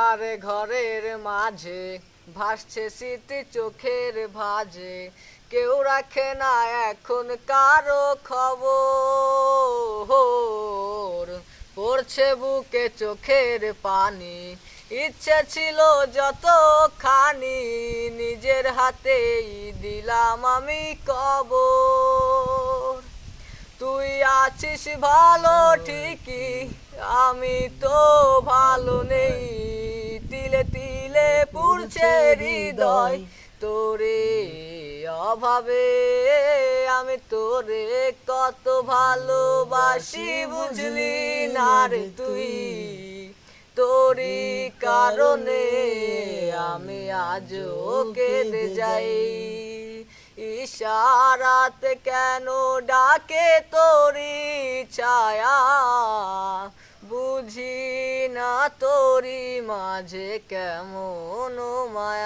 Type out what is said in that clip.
আধারে ঘরের মাঝে ভাসছে স্মৃতি চোখের ভাঁজে, কেউ রাখে না এখন কারো খবর। পড়ছে বুকে চোখের পানি, ইচ্ছে ছিল যতখানি, নিজের হাতেই দিলাম আমি কবর। তুই আছিস ভালো ঠিকই, আমি তো ভালো নেই, তিলে তিলে পুড়ছে হৃদয় তোরে অভাবে। আমি তোরে কত ভালোবাসি বুঝলি না রে তুই, তোরই কারণে আমি আজও কেঁদে যাই। ইশারাতে কেন ডাকে তোরি ছায়া, বুঝি না তোরি মাঝে কেমন মায়া।